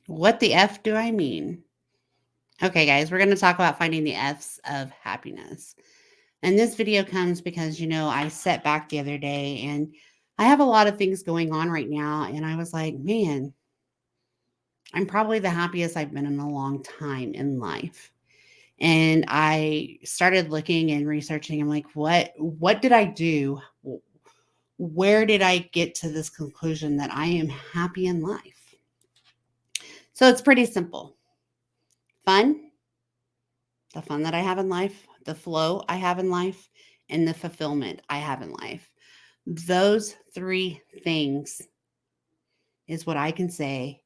What the F do I mean? Okay, guys, we're going to talk about finding the F's of happiness. And this video comes because, I sat back the other day and I have a lot of things going on right now. And I was like, man, I'm probably the happiest I've been in a long time in life. And I started looking and researching. I'm like, what did I do? Where did I get to this conclusion that I am happy in life? So it's pretty simple. Fun, the fun that I have in life, the flow I have in life, and the fulfillment I have in life. Those three things is what I can say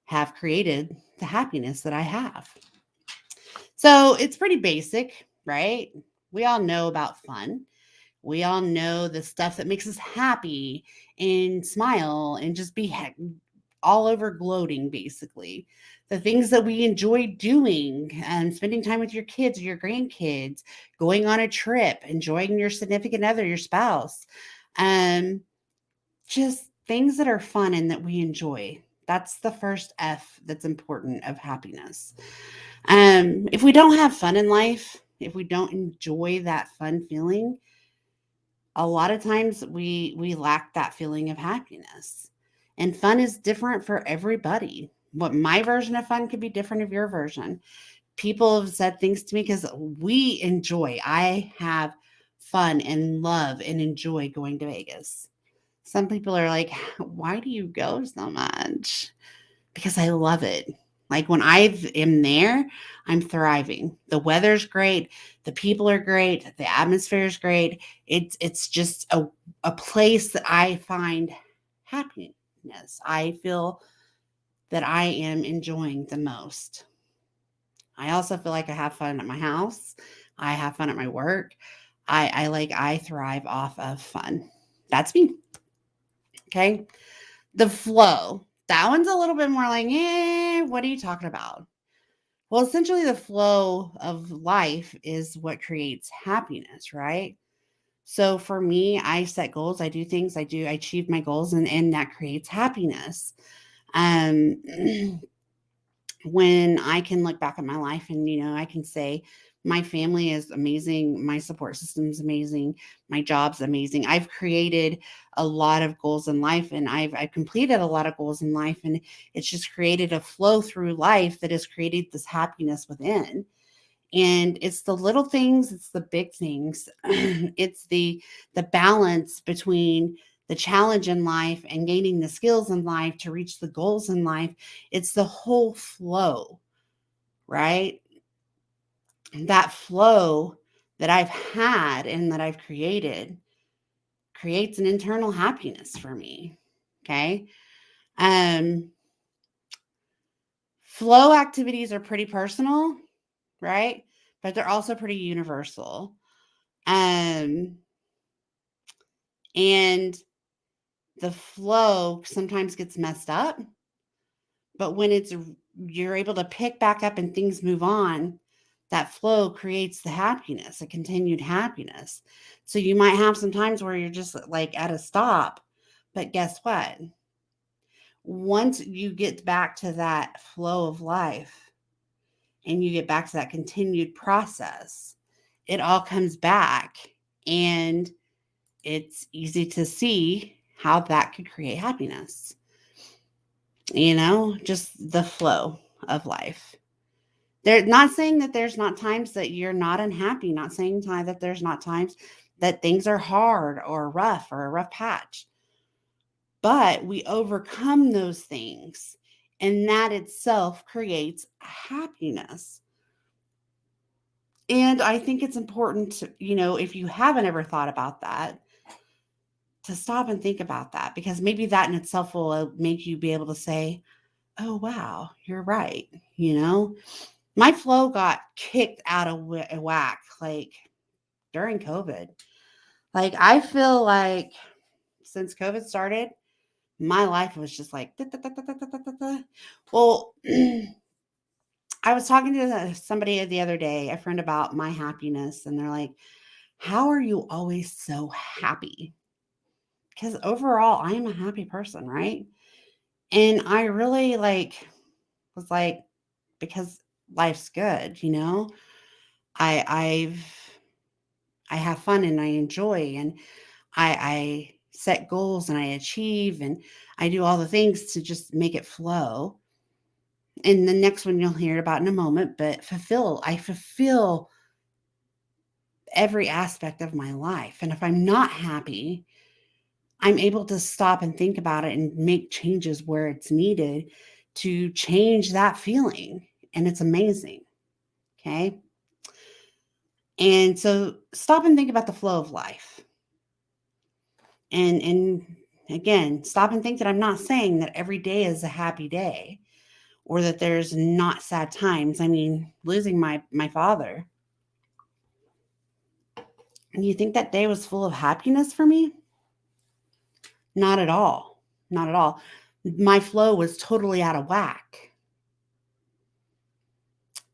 have created the happiness that I have. So it's pretty basic, right? We all know about fun. We all know the stuff that makes us happy and smile and just be all over gloating, basically. The things that we enjoy doing and spending time with your kids or your grandkids, going on a trip, enjoying your significant other, your spouse, um, just things that are fun and that we enjoy. That's the first F that's important of happiness. If we don't have fun in life, if we don't enjoy that fun feeling, a lot of times we lack that feeling of happiness. And fun is different for everybody. What my version of fun could be different of your version. People have said things to me because we enjoy. I have fun and love and enjoy going to Vegas. Some people are like, why do you go so much? Because I love it. Like when I am there, I'm thriving. The weather's great, the people are great, the atmosphere is great. It's just a place that I find happiness. I feel that I am enjoying the most. I also feel like I have fun at my house. I have fun at my work. I thrive off of fun. That's me. Okay. The flow. That one's a little bit more like, what are you talking about? Well, essentially, the flow of life is what creates happiness, right? So for me, I set goals, I do things, I achieve my goals, and that creates happiness. Um, when I can look back at my life and, I can say, my family is amazing. My support system is amazing. My job's amazing. I've created a lot of goals in life and I've completed a lot of goals in life. And it's just created a flow through life that has created this happiness within. And it's the little things, it's the big things. It's the balance between the challenge in life and gaining the skills in life to reach the goals in life. It's the whole flow, right? That flow that I've had and that I've created creates an internal happiness for me. Okay. Um, Flow activities are pretty personal, right? But they're also pretty universal. Um, and the flow sometimes gets messed up, but when you're able to pick back up and things move on, that flow creates the happiness, a continued happiness. So you might have some times where you're just like at a stop, but guess what? Once you get back to that flow of life and you get back to that continued process, it all comes back and it's easy to see how that could create happiness. Just the flow of life. They're not saying that there's not times that you're not unhappy, not saying that there's not times that things are hard or rough or a rough patch, but we overcome those things and that itself creates happiness. And I think it's important to, if you haven't ever thought about that, to stop and think about that because maybe that in itself will make you be able to say, oh, wow, you're right. You know, my flow got kicked out of whack like during COVID. Like, I feel like since COVID started, my life was just like, da, da, da, da, da, da, da, da. Well, I was talking to somebody the other day, a friend, about my happiness, and they're like, how are you always so happy? Because overall, I am a happy person, right? And I really like, was like, because life's good, you know? I I've I have fun and I enjoy and I set goals and I achieve and I do all the things to just make it flow. And the next one you'll hear about in a moment, but I fulfill every aspect of my life. And if I'm not happy, I'm able to stop and think about it and make changes where it's needed to change that feeling. And it's amazing. Okay. And so stop and think about the flow of life. And again, stop and think that I'm not saying that every day is a happy day or that there's not sad times. I mean, losing my father. And you think that day was full of happiness for me? Not at all. Not at all. My flow was totally out of whack.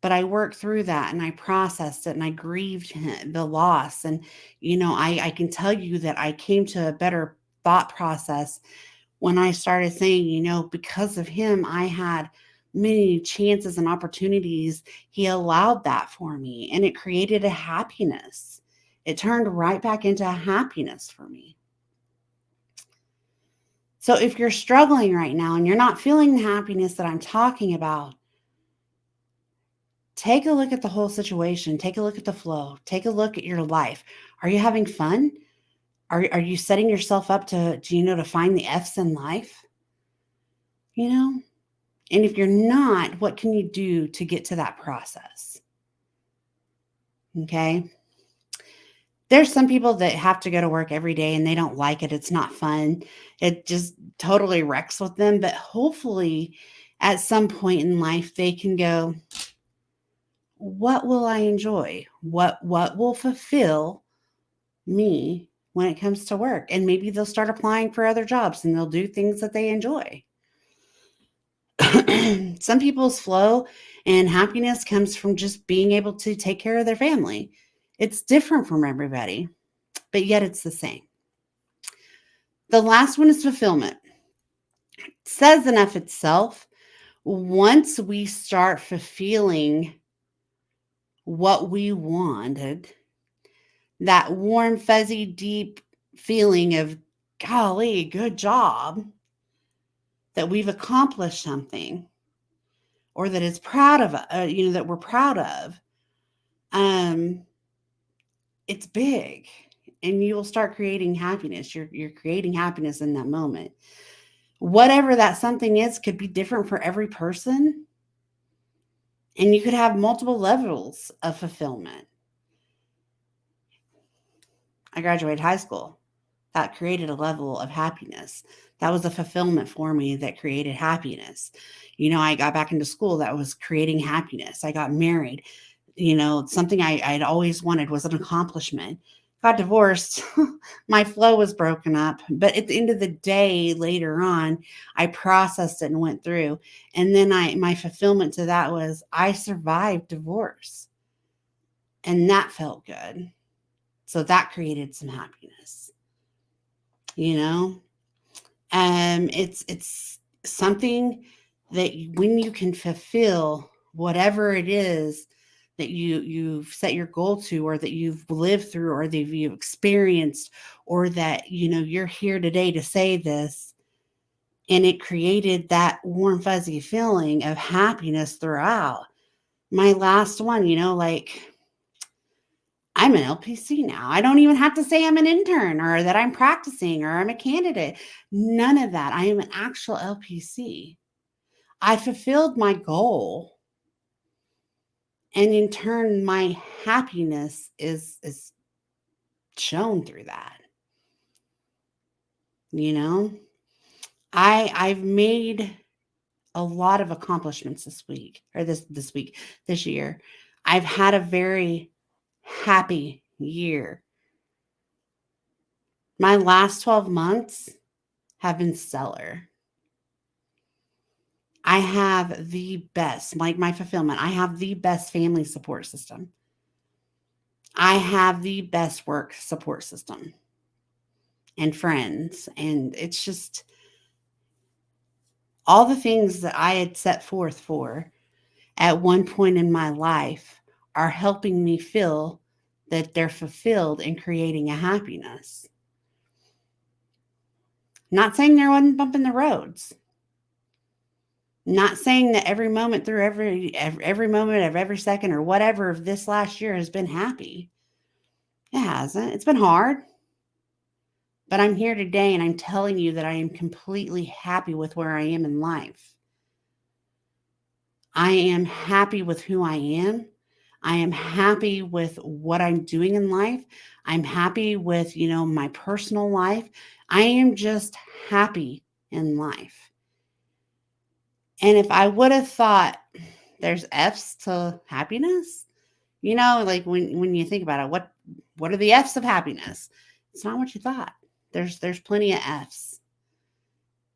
But I worked through that and I processed it and I grieved the loss. And, I can tell you that I came to a better thought process when I started saying, because of him, I had many chances and opportunities. He allowed that for me and it created a happiness. It turned right back into a happiness for me. So if you're struggling right now and you're not feeling the happiness that I'm talking about, take a look at the whole situation. Take a look at the flow. Take a look at your life. Are you having fun? Are you setting yourself up to find the F's in life? You know? And if you're not, what can you do to get to that process? Okay. There's some people that have to go to work every day and they don't like it. It's not fun. It just totally wrecks with them. But hopefully, at some point in life, they can go, what will I enjoy? What will fulfill me when it comes to work? And maybe they'll start applying for other jobs and they'll do things that they enjoy. Some people's flow and happiness comes from just being able to take care of their family. It's different from everybody, but yet it's the same. The last one is fulfillment. It says enough itself. Once we start fulfilling what we wanted, that warm, fuzzy, deep feeling of, golly, good job, that we've accomplished something or that is proud of, that we're proud of, um, it's big and you will start creating happiness. You're creating happiness in that moment. Whatever that something is could be different for every person. And you could have multiple levels of fulfillment. I graduated high school. That created a level of happiness. That was a fulfillment for me that created happiness. I got back into school that was creating happiness. I got married. Something I'd always wanted was an accomplishment. Got divorced. My flow was broken up. But at the end of the day, later on, I processed it and went through. And then my fulfillment to that was I survived divorce. And that felt good. So that created some happiness. You know? It's something that when you can fulfill whatever it is that you've set your goal to or that you've lived through or that you've experienced or that you're here today to say this and it created that warm fuzzy feeling of happiness throughout. My last one, like I'm an LPC now. I don't even have to say I'm an intern or that I'm practicing or I'm a candidate. None of that. I am an actual LPC. I fulfilled my goal. And in turn, my happiness is shown through that. You know, I've made a lot of accomplishments this year. I've had a very happy year. My last 12 months have been stellar. I have the best, like my fulfillment, I have the best family support system. I have the best work support system and friends. And it's just All the things that I had set forth for at one point in my life are helping me feel that they're fulfilled in creating a happiness. Not saying there wasn't bump in the roads. Not saying that every moment through every moment of every second or whatever of this last year has been happy. It hasn't. It's been hard. But I'm here today and I'm telling you that I am completely happy with where I am in life. I am happy with who I am. I am happy with what I'm doing in life. I'm happy with, my personal life. I am just happy in life. And if I would have thought there's F's to happiness, like when you think about it, what are the F's of happiness? It's not what you thought. There's plenty of F's.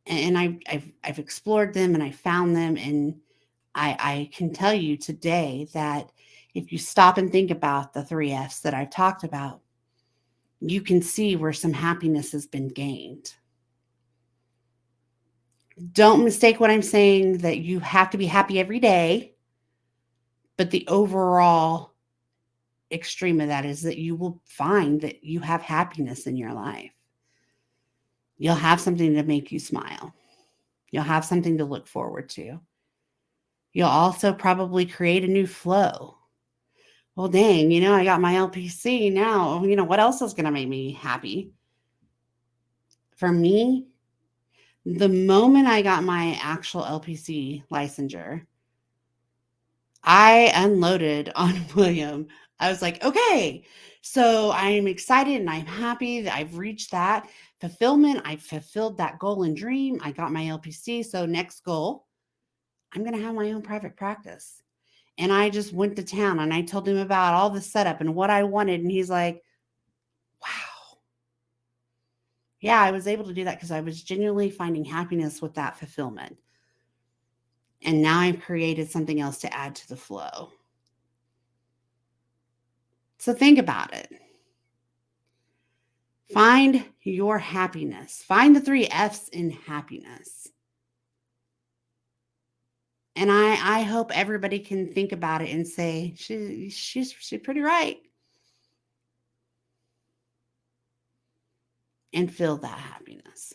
And I've explored them and I found them, and I can tell you today that if you stop and think about the three F's that I've talked about, you can see where some happiness has been gained. Don't mistake what I'm saying that you have to be happy every day, but the overall extreme of that is that you will find that you have happiness in your life. You'll have something to make you smile. You'll have something to look forward to. You'll also probably create a new flow. Well, dang, I got my LPC now. What else is going to make me happy? For me, the moment I got my actual LPC licensure, I unloaded on William. I was like, okay, so I'm excited and I'm happy that I've reached that fulfillment. I fulfilled that goal and dream. I got my LPC. So next goal, I'm going to have my own private practice. And I just went to town and I told him about all the setup and what I wanted. And he's like, wow. Yeah, I was able to do that because I was genuinely finding happiness with that fulfillment. And now I've created something else to add to the flow. So think about it. Find your happiness. Find the three F's in happiness. And I hope everybody can think about it and say, she's pretty right. And feel that happiness.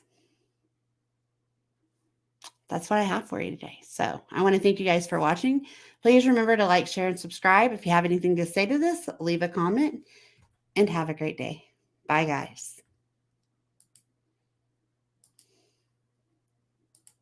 That's what I have for you today. So I want to thank you guys for watching. Please remember to like, share, and subscribe. If you have anything to say to this, leave a comment and have a great day. Bye, guys.